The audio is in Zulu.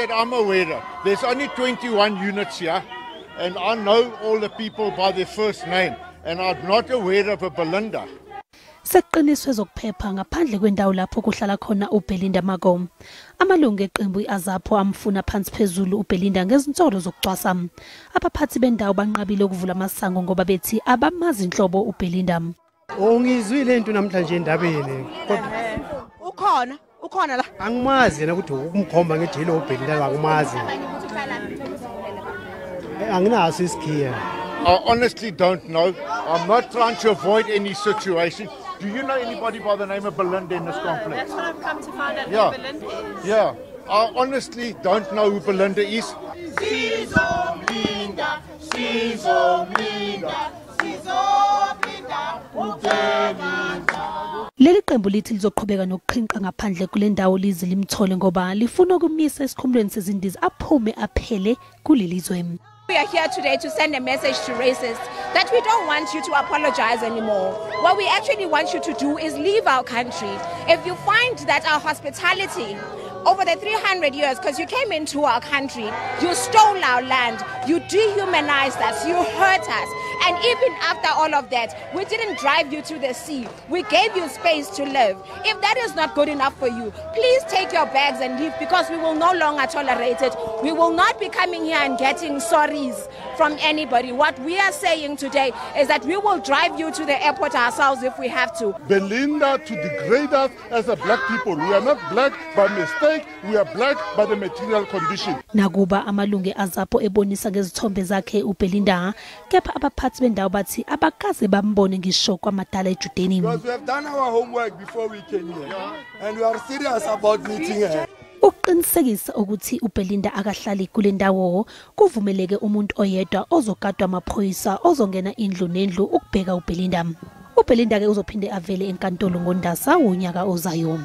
that I'm aware of, there's only 21 units here, and I know all the people by their first name, and I'm not aware of a Belinda. Seqiniswe zokuphepha ngaphandle kwendawo lapho kuhlala khona uBelindar Magor. Amalungu eqembu iAZAPO amfuna phansi phezulu uBelindar ngezinsolo zokucwasa. Abaphathi bendawo banqabile ukuvula amasango ngoba bethi abamazi inhlobo uBelindar. Ongizwile into namhlanje endabeni. Ukhona la. Angimazi yena ukuthi ukumkhomba ngejilo uBelindar akumazi. Anginaso isikhiya. I honestly don't know. I'm not trying to avoid any situation. Do you know anybody by the name of Belinda in this complex? That's what I've come to find out who Belinda is. Yeah. I honestly don't know who Belinda is. Leli qembu lithi lizoqhubeka nokuqhinqa ngaphandle kule ndawo lizi limthole ngoba lifuna ukumisa esikhumulweni sezindiza aphume aphele kuleli zwe. We are here today to send a message to racists that we don't want you to apologize anymore. What we actually want you to do is leave our country. If you find that our hospitality over the 300 years, because you came into our country, you stole our land, you dehumanized us, you hurt us. And even after all of that, we didn't drive you to the sea. We gave you space to live. If that is not good enough for you, please take your bags and leave, because we will no longer tolerate it. We will not be coming here and getting sorries from anybody. What we are saying today is that we will drive you to the airport ourselves if we have to. Belinda to degrade us as a black people. We are not black by mistake, we are black by the material condition. Nakuba amalungu eAZAPO ebonisa ngezithombe zakhe uBelindar, kepha abaphathi bendawo bathi abakaze bambone ngisho kwamadala ejudeni. Because we have done our homework before we came here, and we are serious about meeting her. Uqinisekisa ukuthi uBelindar akahlali kule ndawo, kuvumeleke umuntu oyedwa ozogadwa amaphoyisa ozongena indlu nendlu ukubheka uBelindar. uBelindar ke uzophinde avele enkantolo ngoNdasa unyaka ozayo.